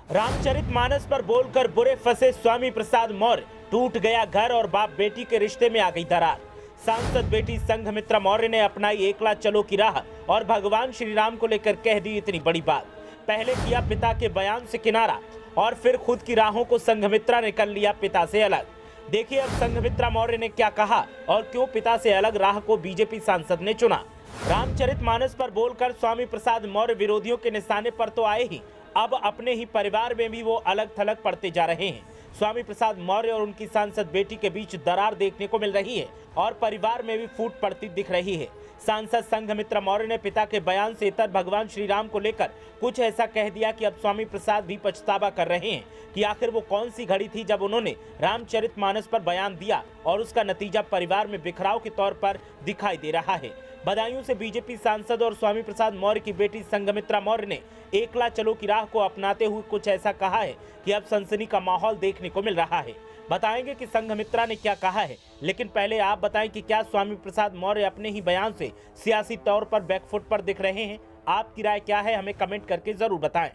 रामचरितमानस पर बोलकर बुरे फंसे स्वामी प्रसाद मौर्य, टूट गया घर और बाप बेटी के रिश्ते में आ गई दरार। सांसद बेटी संघमित्रा मौर्य ने अपनाई एकला चलो की राह और भगवान श्री राम को लेकर कह दी इतनी बड़ी बात। पहले किया पिता के बयान से किनारा और फिर खुद की राहों को संघमित्रा ने कर लिया पिता से अलग। देखिए अब संघमित्रा मौर्य ने क्या कहा और क्यों पिता से अलग राह को बीजेपी सांसद ने चुना। रामचरितमानस पर बोलकर स्वामी प्रसाद मौर्य विरोधियों के निशाने पर तो आए ही, अब अपने ही परिवार में भी वो अलग थलग पड़ते जा रहे हैं। स्वामी प्रसाद मौर्य और उनकी सांसद बेटी के बीच दरार देखने को मिल रही है और परिवार में भी फूट पड़ती दिख रही है। सांसद संघमित्रा मौर्य ने पिता के बयान से इतर भगवान श्री राम को लेकर कुछ ऐसा कह दिया कि अब स्वामी प्रसाद भी पछतावा कर रहे हैं कि आखिर वो कौन सी घड़ी थी जब उन्होंने रामचरितमानस पर बयान दिया और उसका नतीजा परिवार में बिखराव के तौर पर दिखाई दे रहा है। बदायूं से बीजेपी सांसद और स्वामी प्रसाद मौर्य की बेटी संघमित्रा मौर्य ने एकला चलो की राह को अपनाते हुए कुछ ऐसा कहा है कि अब सनसनी का माहौल देखने को मिल रहा है। बताएंगे कि संघमित्रा ने क्या कहा है, लेकिन पहले आप बताएं कि क्या स्वामी प्रसाद मौर्य अपने ही बयान से सियासी तौर पर बैकफुट पर दिख रहे हैं। आपकी राय क्या है, हमें कमेंट करके जरूर बताएं।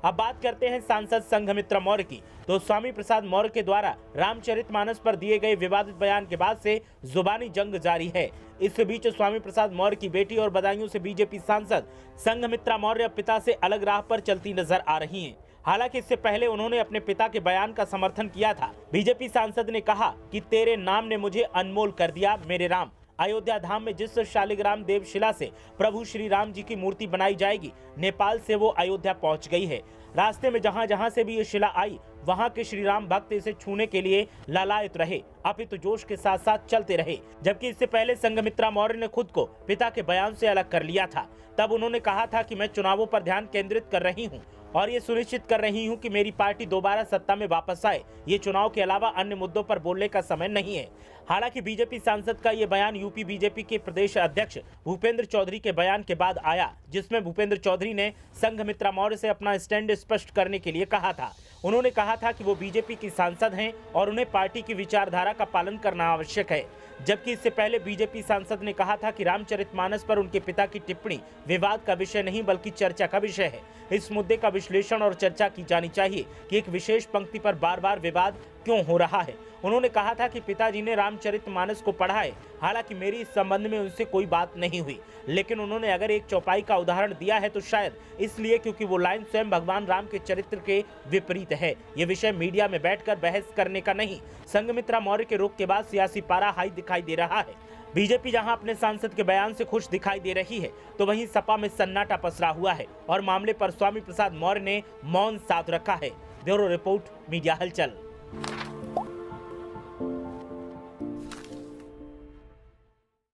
अब बात करते हैं सांसद संघमित्रा मौर्य की, तो स्वामी प्रसाद मौर्य के द्वारा रामचरितमानस पर दिए गए विवादित बयान के बाद से जुबानी जंग जारी है। इस बीच स्वामी प्रसाद मौर्य की बेटी और बदायूं से बीजेपी सांसद संघमित्रा मौर्य पिता से अलग राह पर चलती नजर आ रही हैं। हालांकि इससे पहले उन्होंने अपने पिता के बयान का समर्थन किया था। बीजेपी सांसद ने कहा कि तेरे नाम ने मुझे अनमोल कर दिया मेरे राम। अयोध्या धाम में जिस शालिग्राम देवशिला से प्रभु श्री राम जी की मूर्ति बनाई जाएगी, नेपाल से वो अयोध्या पहुंच गई है। रास्ते में जहां जहां से भी ये शिला आई, वहां के श्री राम भक्त इसे छूने के लिए लालायित रहे, अपितु जोश के साथ साथ चलते रहे। जबकि इससे पहले संघमित्रा मौर्य ने खुद को पिता के बयान से अलग कर लिया था। तब उन्होंने कहा था कि मैं चुनावों पर ध्यान केंद्रित कर रही हूँ और ये सुनिश्चित कर रही हूं कि मेरी पार्टी दोबारा सत्ता में वापस आए। ये चुनाव के अलावा अन्य मुद्दों पर बोलने का समय नहीं है। हालांकि बीजेपी सांसद का ये बयान यूपी बीजेपी के प्रदेश अध्यक्ष भूपेंद्र चौधरी के बयान के बाद आया, जिसमें भूपेंद्र चौधरी ने संघमित्रा मौर्य से अपना स्टैंड स्पष्ट करने के लिए कहा था। उन्होंने कहा था कि वो बीजेपी की सांसद हैं और उन्हें पार्टी की विचारधारा का पालन करना आवश्यक है। जबकि इससे पहले बीजेपी सांसद ने कहा था कि रामचरितमानस पर उनके पिता की टिप्पणी विवाद का विषय नहीं बल्कि चर्चा का विषय है। इस मुद्दे का विश्लेषण और चर्चा की जानी चाहिए कि एक विशेष पंक्ति पर बार बार विवाद क्यों हो रहा है। उन्होंने कहा था कि पिताजी ने रामचरितमानस को पढ़ा है, हालांकि मेरी इस संबंध में उनसे कोई बात नहीं हुई, लेकिन उन्होंने अगर एक चौपाई का उदाहरण दिया है तो शायद इसलिए क्योंकि वो लाइन स्वयं भगवान राम के चरित्र के विपरीत है। ये विषय मीडिया में बैठकर बहस करने का नहीं। संघमित्रा मौर्य के रुख के बाद सियासी पारा हाई दिखाई दे रहा है। बीजेपी जहां अपने सांसद के बयान से खुश दिखाई दे रही है, तो वहीं सपा में सन्नाटा पसरा हुआ है और मामले पर स्वामी प्रसाद मौर्य ने मौन साध रखा है। ब्यूरो रिपोर्ट, मीडिया हलचल।